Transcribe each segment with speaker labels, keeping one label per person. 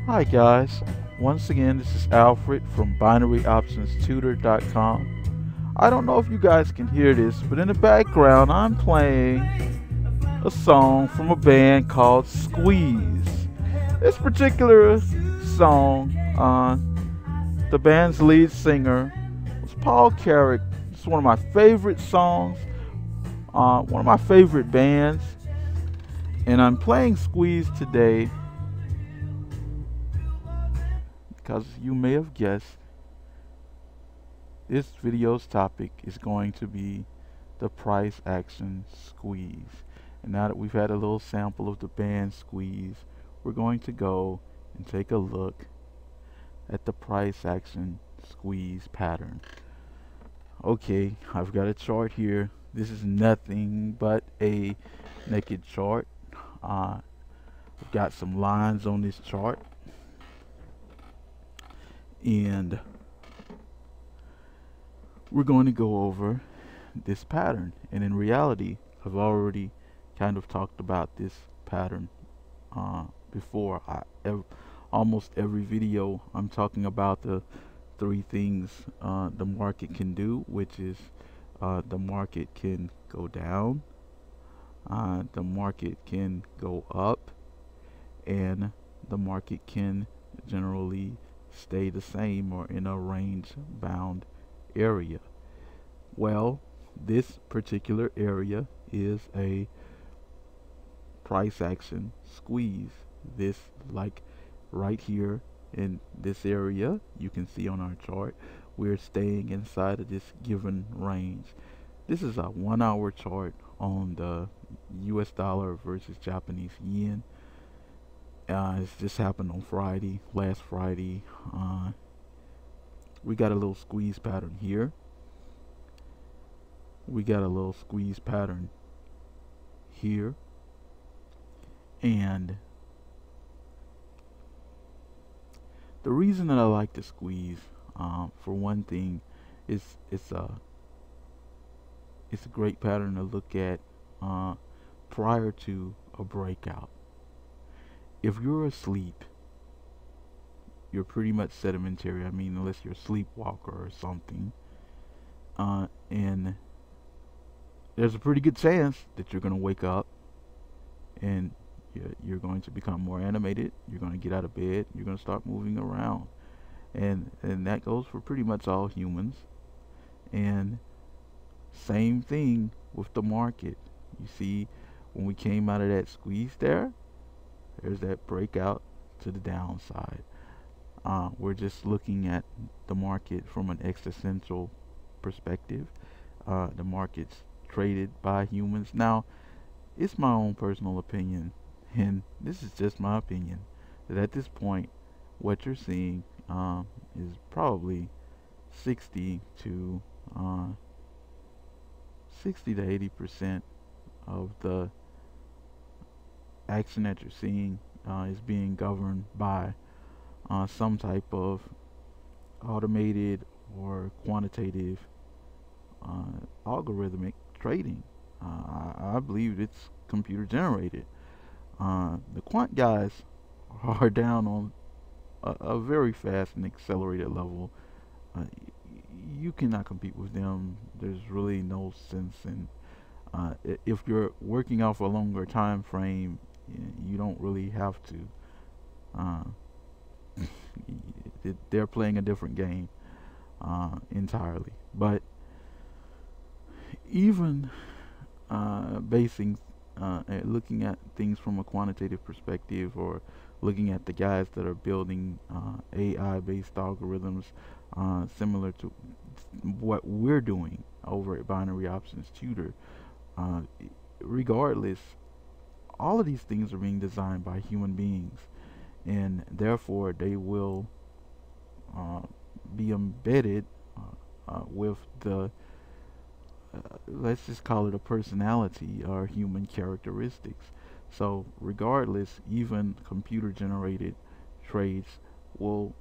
Speaker 1: Hi guys, once again this is Alfred from binaryoptionstutor.com. I don't know if you guys can hear this, but in the background I'm playing a song from a band called Squeeze. This particular song, the band's lead singer was Paul Carrick. It's one of my favorite songs, one of my favorite bands, and I'm playing Squeeze today because you may have guessed this video's topic is going to be the price action Squeeze. And now that we've had a little sample of the band Squeeze, we're going to go and take a look at the price action Squeeze pattern. Okay, I've got a chart here. This is nothing but a naked chart. I've got some lines on this chart, and we're going to go over this pattern. And in reality, I've already kind of talked about this pattern before. Almost every video I'm talking about the three things the market can do, which is the market can go down, the market can go up, and the market can generally stay the same or in a range bound area. Well, this particular area is a price action squeeze. This, like right here in this area, you can see on our chart, we're staying inside of this given range. This is a 1 hour chart on the US dollar versus Japanese yen. It's just happened on Friday, last Friday. We got a little squeeze pattern here. We got a little squeeze pattern here. And the reason that I like to squeeze, for one thing, is it's a great pattern to look at prior to a breakout. If you're asleep, you're pretty much sedimentary. I mean, unless you're a sleepwalker or something, and there's a pretty good chance that you're going to wake up and you're going to become more animated. You're going to get out of bed. You're going to start moving around, and that goes for pretty much all humans. And same thing with the market. You see, when we came out of that squeeze there's that breakout to the downside. We're just looking at the market from an existential perspective. The market's traded by humans. Now, it's my own personal opinion, and this is just my opinion, that at this point, what you're seeing is probably 60 to 80% of the action that you're seeing is being governed by some type of automated or quantitative algorithmic trading. I believe it's computer generated. The quant guys are down on a very fast and accelerated level. You cannot compete with them. There's really no sense in if you're working off a longer time frame, you don't really have to. They're playing a different game entirely. But even basing looking at things from a quantitative perspective, or looking at the guys that are building AI-based algorithms similar to what we're doing over at Binary Options Tutor, regardless, all of these things are being designed by human beings, and therefore they will be embedded with the let's just call it a personality or human characteristics. So regardless, even computer generated trades will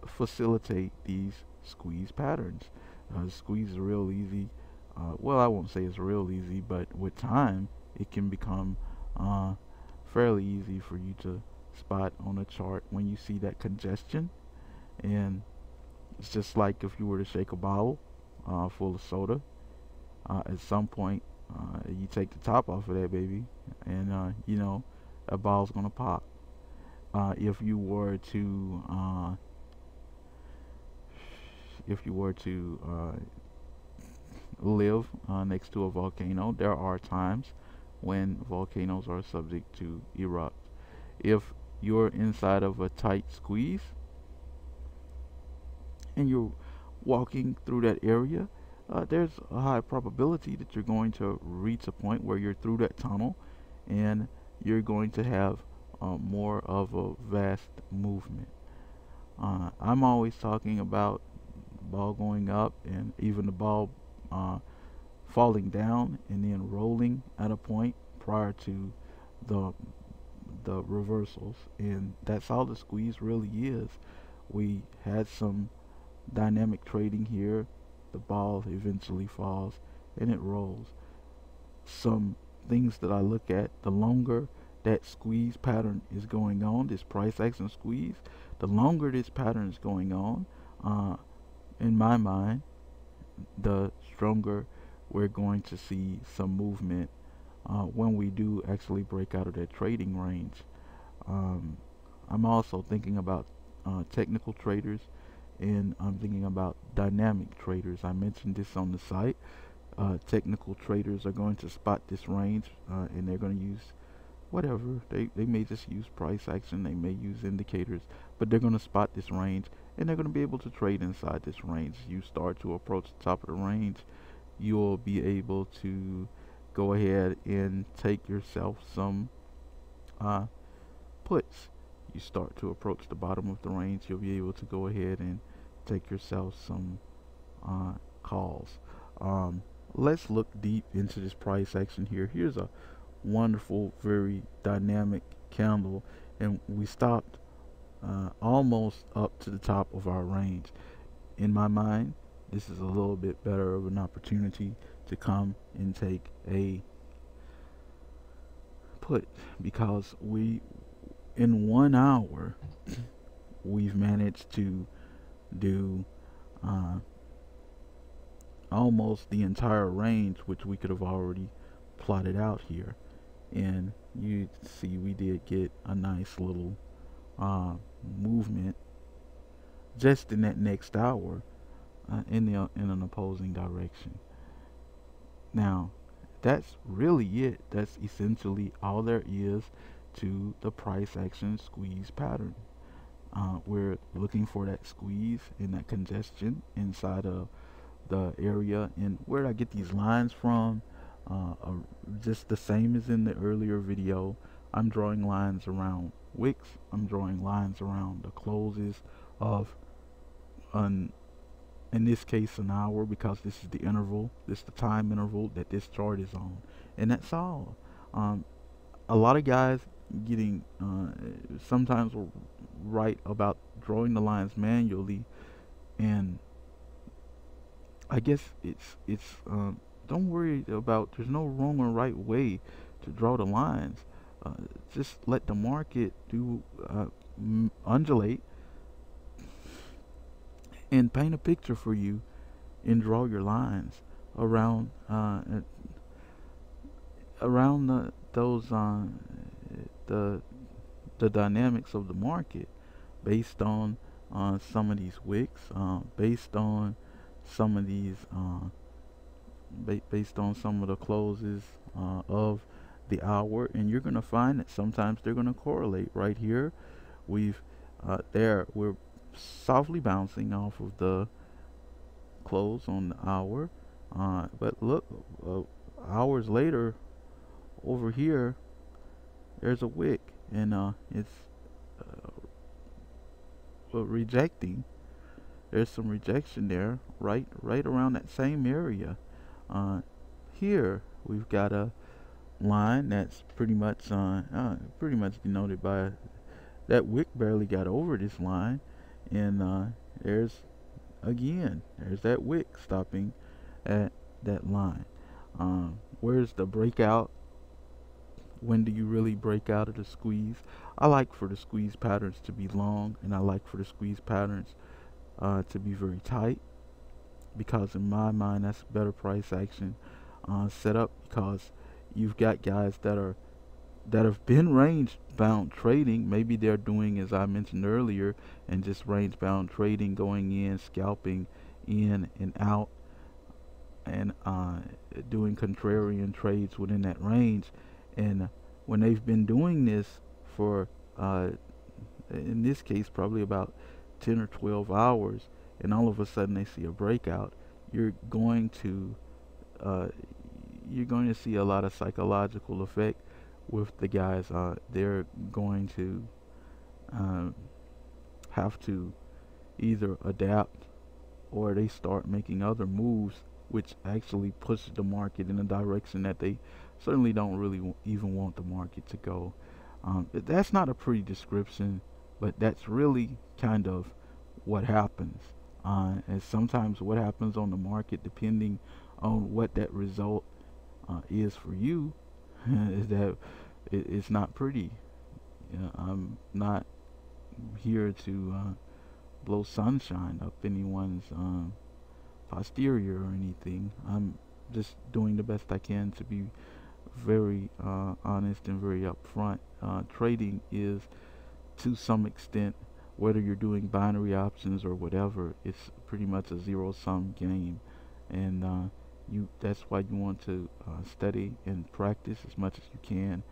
Speaker 1: facilitate these squeeze patterns. Squeeze is real easy. Well, I won't say it's real easy, but with time it can become fairly easy for you to spot on a chart when you see that congestion. And it's just like if you were to shake a bottle full of soda. At some point, you take the top off of that baby, and you know, a ball's gonna pop. If you were to live next to a volcano, there are times when volcanoes are subject to erupt. If you're inside of a tight squeeze and you're walking through that area, there's a high probability that you're going to reach a point where you're through that tunnel and you're going to have more of a vast movement. I'm always talking about ball going up and even the ball uh, falling down and then rolling at a point prior to the reversals, and that's all the squeeze really is. We had some dynamic trading here. The ball eventually falls and it rolls. Some things that I look at, the longer that squeeze pattern is going on, this price action squeeze, the longer this pattern is going on, uh, in my mind, the stronger we're going to see some movement when we do actually break out of that trading range. Um, I'm also thinking about technical traders, and I'm thinking about dynamic traders. I mentioned this on the site. Technical traders are going to spot this range, and they're going to use whatever. They may just use price action, they may use indicators, but they're going to spot this range and they're going to be able to trade inside this range. You start to approach the top of the range, you'll be able to go ahead and take yourself some puts. You start to approach the bottom of the range, you'll be able to go ahead and take yourself some calls. Let's look deep into this price action here. Here's a wonderful, very dynamic candle, and we stopped almost up to the top of our range. In my mind, this is a little bit better of an opportunity to come and take a put, because we, in 1 hour, we've managed to do almost the entire range, which we could have already plotted out here. And you see we did get a nice little movement just in that next hour in an opposing direction. Now, that's really it. That's essentially all there is to the price action squeeze pattern. We're looking for that squeeze and that congestion inside of the area. And where did I get these lines from? Just the same as in the earlier video. I'm drawing lines around wicks. I'm drawing lines around the closes of in this case an hour, because this is the interval, this is the time interval that this chart is on, and that's all. A lot of guys getting sometimes will write about drawing the lines manually, and I guess it's don't worry about, there's no wrong or right way to draw the lines. Just let the market do undulate and paint a picture for you and draw your lines around those the dynamics of the market, based on some of these wicks, based on some of these based on some of the closes of the hour. And you're going to find that sometimes they're going to correlate. Right here we're softly bouncing off of the close on the hour, but look, hours later over here there's a wick, and it's rejecting. There's some rejection there, right around that same area. Here we've got a line that's pretty much denoted by that wick barely got over this line, and there's that wick stopping at that line. Where's the breakout? when do you really break out of the squeeze? I like for the squeeze patterns to be long, and I like for the squeeze patterns to be very tight, because in my mind that's better price action setup, because you've got guys that have been range bound trading. Maybe they're doing, as I mentioned earlier, and just range bound trading, going in, scalping in and out, and doing contrarian trades within that range. And when they've been doing this for, in this case, probably about 10 or 12 hours, and all of a sudden they see a breakout, you're going to uh, see a lot of psychological effect with the guys. They're going to um, have to either adapt, or they start making other moves which actually push the market in a direction that they certainly don't really even want the market to go. That's not a pretty description, but that's really kind of what happens. And sometimes what happens on the market, depending on what that result is for you, is that it's not pretty. I'm not here to blow sunshine up anyone's posterior or anything. I'm just doing the best I can to be very honest and very upfront. Trading is, to some extent, whether you're doing binary options or whatever, it's pretty much a zero-sum game, and that's why you want to study and practice as much as you can,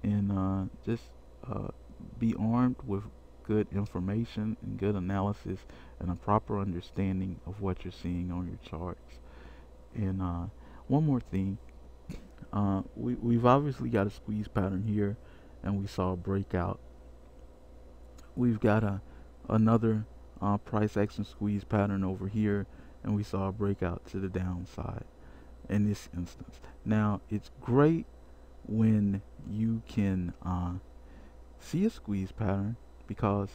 Speaker 1: and just be armed with good information and good analysis and a proper understanding of what you're seeing on your charts. And one more thing, we've obviously got a squeeze pattern here, and we saw a breakout. We've got another price action squeeze pattern over here, and we saw a breakout to the downside in this instance. Now, it's great when you can see a squeeze pattern, because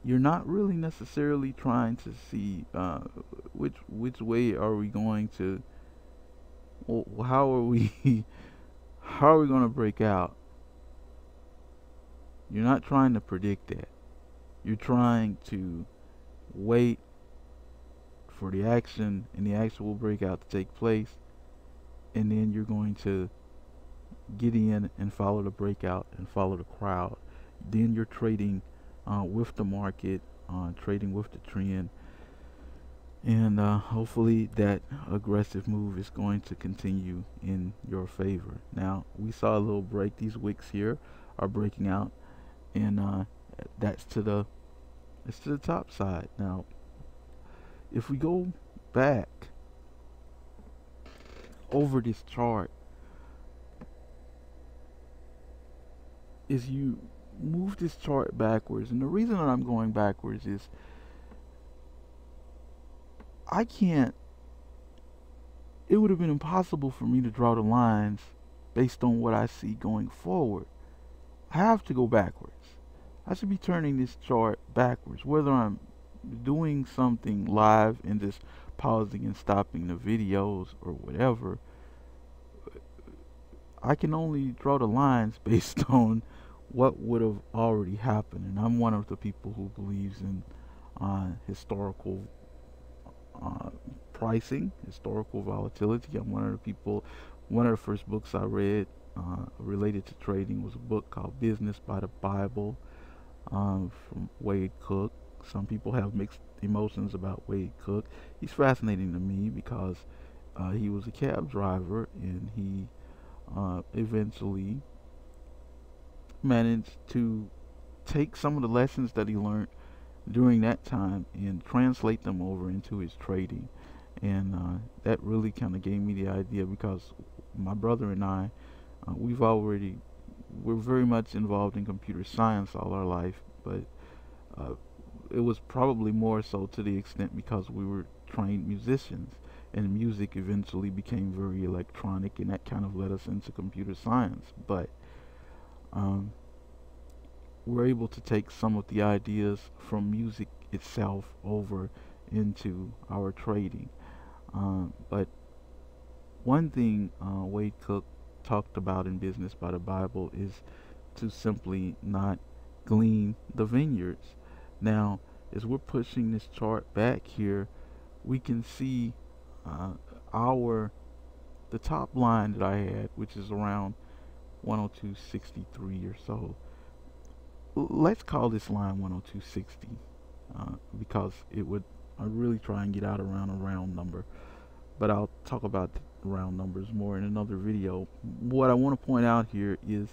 Speaker 1: you're not really necessarily trying to see which way are we going to, well, how are we how are we going to break out. You're not trying to predict that. You're trying to wait for the action and the actual breakout to take place, and then you're going to get in and follow the breakout and follow the crowd. Then you're trading with the market, trading with the trend, and hopefully that aggressive move is going to continue in your favor. Now, we saw a little break. These wicks here are breaking out, and that's to the top side. Now, if we go back over this chart, is you move this chart backwards, and the reason that I'm going backwards is it would have been impossible for me to draw the lines based on what I see going forward. I have to go backwards. I should be turning this chart backwards, whether I'm doing something live and just pausing and stopping the videos or whatever. I can only draw the lines based on what would have already happened, and I'm one of the people who believes in historical pricing, historical volatility. I'm one of the people. One of the first books I read related to trading was a book called Business by the Bible from Wade Cook. Some people have mixed emotions about Wade Cook. He's fascinating to me because he was a cab driver, and he eventually managed to take some of the lessons that he learned during that time and translate them over into his trading. And that really kind of gave me the idea, because my brother and I, we're very much involved in computer science all our life, but it was probably more so to the extent because we were trained musicians, and music eventually became very electronic, and that kind of led us into computer science. But we're able to take some of the ideas from music itself over into our trading. But one thing Wade Cook talked about in Business by the Bible is to simply not glean the vineyards. Now, as we're pushing this chart back here, we can see uh, our the top line that I had, which is around 102.63 or so. Let's call this line 102.60 because it would I really try and get out around a round number, but I'll talk about round numbers more in another video. What I want to point out here is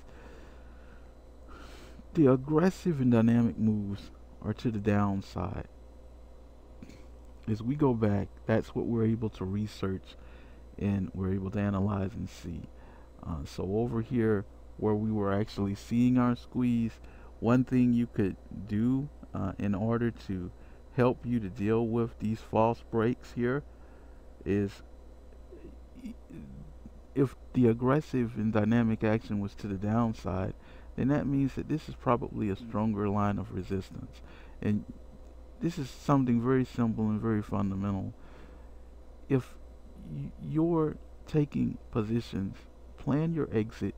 Speaker 1: the aggressive and dynamic moves are to the downside. As we go back, that's what we're able to research and we're able to analyze and see. So over here, where we were actually seeing our squeeze, one thing you could do in order to help you to deal with these false breaks here is if the aggressive and dynamic action was to the downside, then that means that this is probably a stronger line of resistance. And this is something very simple and very fundamental. If you're taking positions, plan your exit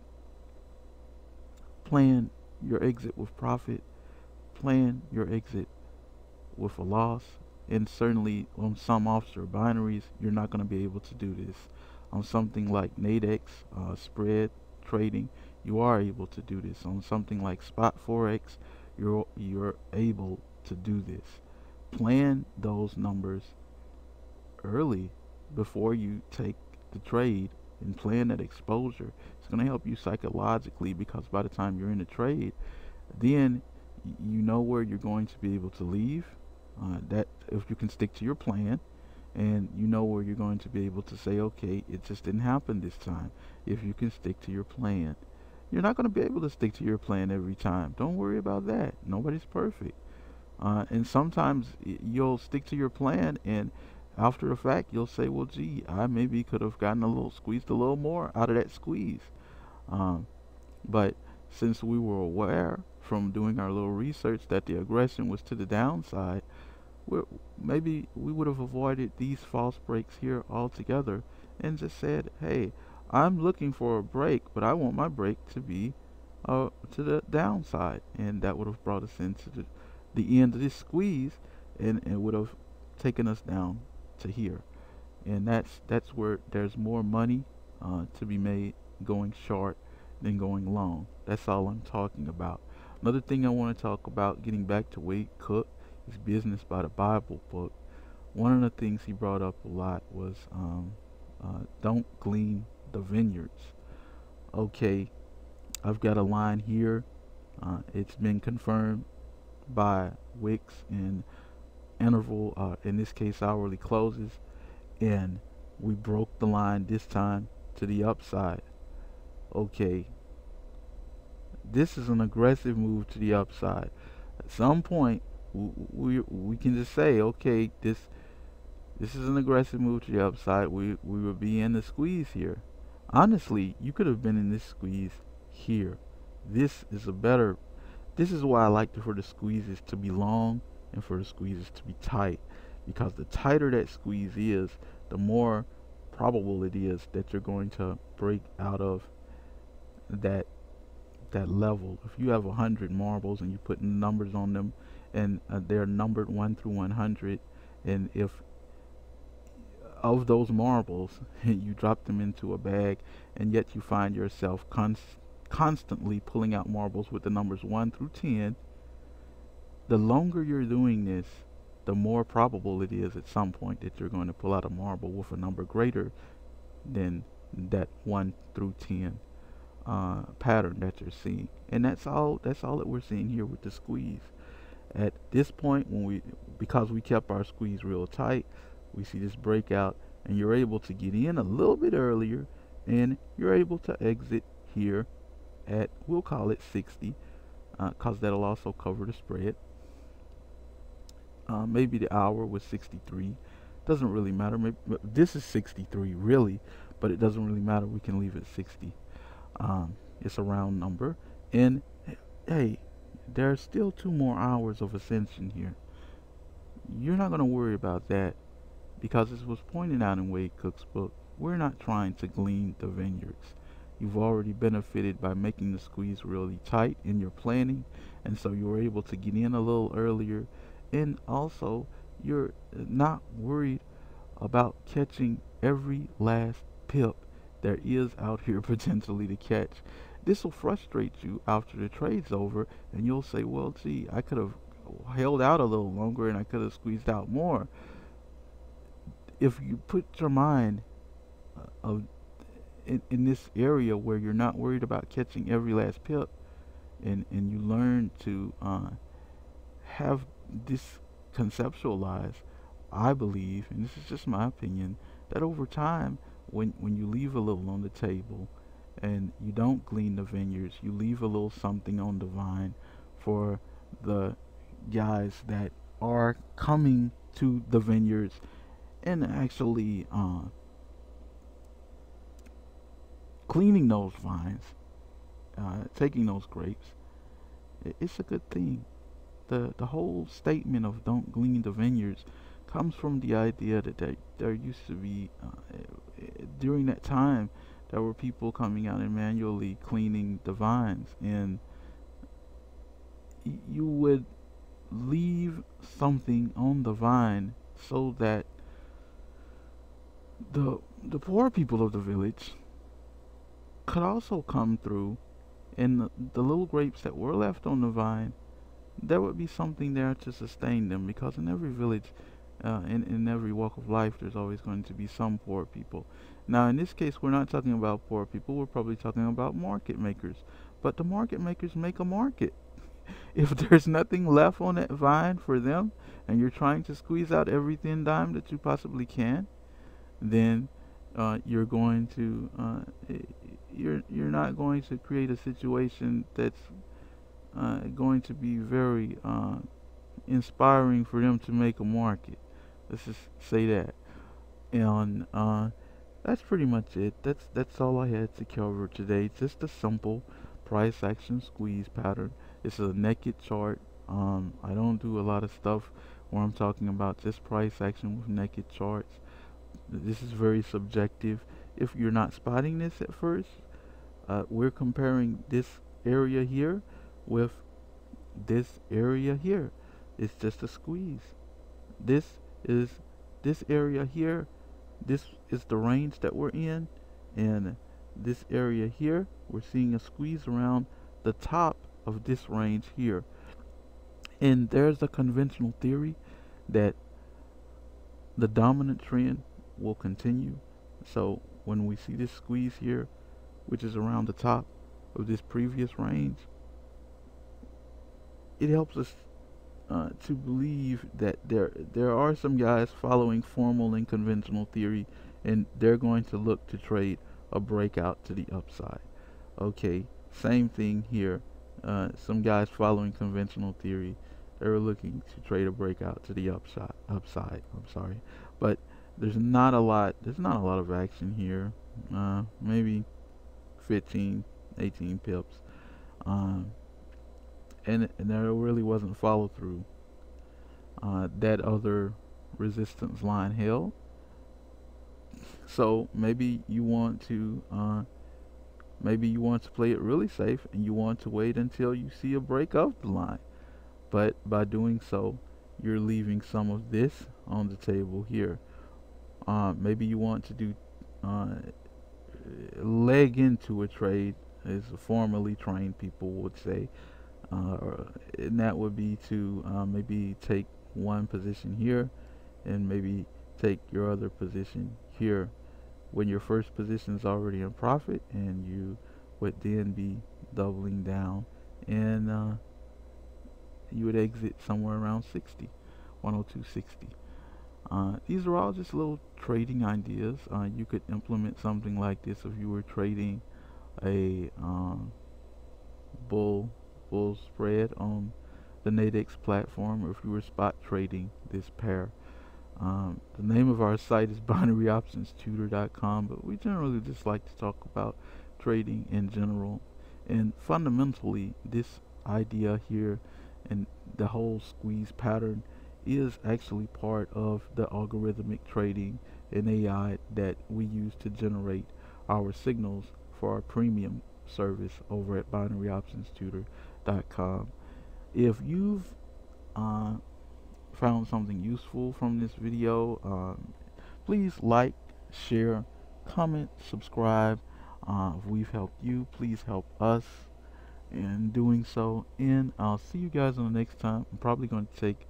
Speaker 1: with profit, plan your exit with a loss, and certainly on some offshore binaries you're not going to be able to do this. On something like Nadex spread trading, you are able to do this. On something like spot forex, you're able to do this. Plan those numbers early before you take the trade and plan that exposure. It's going to help you psychologically, because by the time you're in the trade, then you know where you're going to be able to leave. That if you can stick to your plan, and you know where you're going to be able to say, okay, it just didn't happen this time. If you can stick to your plan, you're not going to be able to stick to your plan every time. Don't worry about that. Nobody's perfect. And sometimes you'll stick to your plan, and after the fact, you'll say, well, gee, I maybe could have gotten squeezed a little more out of that squeeze. But since we were aware from doing our little research that the aggression was to the downside, maybe we would have avoided these false breaks here altogether and just said, hey, I'm looking for a break, but I want my break to be to the downside. And that would have brought us into the end of this squeeze, and it would have taken us down to here. And that's where there's more money to be made going short than going long. That's all I'm talking about. Another thing I want to talk about, getting back to Wade Cook, his Business by the Bible book. One of the things he brought up a lot was don't glean the vineyards. Okay, I've got a line here. It's been confirmed by wicks and interval, in this case hourly closes, and we broke the line this time to the upside. Okay, this is an aggressive move to the upside. At some point we can just say, okay, this is an aggressive move to the upside. We will be in the squeeze here. Honestly, you could have been in this squeeze here. This is why I like for the squeezes to be long and for the squeezes to be tight, because the tighter that squeeze is, the more probable it is that you're going to break out of that level. If you have 100 marbles and you put numbers on them, and they're numbered 1 through 100, and if of those marbles you drop them into a bag, and yet you find yourself constantly pulling out marbles with the numbers 1 through 10, the longer you're doing this, the more probable it is at some point that you're going to pull out a marble with a number greater than that 1 through 10 pattern that you're seeing. And that's all that we're seeing here with the squeeze. At this point, because we kept our squeeze real tight, we see this breakout, and you're able to get in a little bit earlier, and you're able to exit here at, we'll call it 60, because that'll also cover the spread. Maybe the hour was 63. Doesn't really matter. Maybe this is 63 really, but it doesn't really matter. We can leave it 60. It's a round number, and hey, there's still 2 more hours of ascension here. You're not going to worry about that, because as was pointed out in Wade Cook's book, we're not trying to glean the vineyards. you've already benefited by making the squeeze really tight in your planning, and so you were able to get in a little earlier, and also you're not worried about catching every last pip there is out here potentially to catch. This will frustrate you after the trade's over, and you'll say, well, gee, I could have held out a little longer and I could have squeezed out more. If you put your mind of in this area where you're not worried about catching every last pip, and you learn to have this conceptualized, I believe, and this is just my opinion, that over time, when you leave a little on the table and you don't glean the vineyards, you leave a little something on the vine for the guys that are coming to the vineyards and actually cleaning those vines, taking those grapes. It's a good thing. The whole statement of don't glean the vineyards comes from the idea that there used to be during that time there were people coming out and manually cleaning the vines, and you would leave something on the vine so that the poor people of the village could also come through, and the little grapes that were left on the vine, there would be something there to sustain them, because in every village, in every walk of life, there's always going to be some poor people. Now, in this case, we're not talking about poor people, we're probably talking about market makers. But the market makers make a market. If there's nothing left on that vine for them, and you're trying to squeeze out every thin dime that you possibly can, then you're going to you're not going to create a situation that's going to be very inspiring for them to make a market. Let's just say that. And that's pretty much it. That's all I had to cover today. Just a simple price action squeeze pattern. It's a naked chart. I don't do a lot of stuff where I'm talking about just price action with naked charts. This is very subjective. If you're not spotting this at first, we're comparing this area here with this area here. It's just a squeeze. This is this area here. This is the range that we're in, and this area here, we're seeing a squeeze around the top of this range here. And there's a conventional theory that the dominant trend will continue. So when we see this squeeze here, which is around the top of this previous range, it helps us to believe that there are some guys following formal and conventional theory, and they're going to look to trade a breakout to the upside. Okay, same thing here. Some guys following conventional theory, they were looking to trade a breakout to the upside. I'm sorry, but there's not a lot. There's not a lot of action here. Maybe 15, 18 pips. And there really wasn't follow through. That other resistance line held. So maybe you want to play it really safe, and you want to wait until you see a break of the line. But by doing so, you're leaving some of this on the table here. Maybe you want to do leg into a trade, as formerly trained people would say. And that would be to maybe take one position here and maybe take your other position here when your first position is already in profit, and you would then be doubling down, and you would exit somewhere around 60, 102.60. These are all just little trading ideas. You could implement something like this if you were trading a bull spread on the Nadex platform, or if you were spot trading this pair. The name of our site is binaryoptionstutor.com, but we generally just like to talk about trading in general. And fundamentally, this idea here and the whole squeeze pattern is actually part of the algorithmic trading in AI that we use to generate our signals for our premium service over at binaryoptionstutor.com. If you've uh, found something useful from this video, please like, share, comment, subscribe. If we've helped you, please help us in doing so. And I'll see you guys on the next time. I'm probably going to take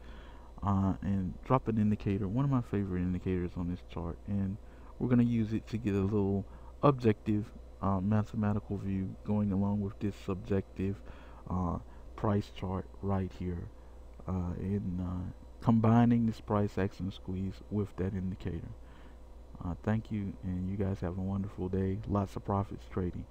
Speaker 1: and drop an indicator, one of my favorite indicators on this chart, and we're going to use it to get a little objective mathematical view going along with this subjective uh, price chart right here, in combining this price action squeeze with that indicator. Thank you, and you guys have a wonderful day. Lots of profits trading.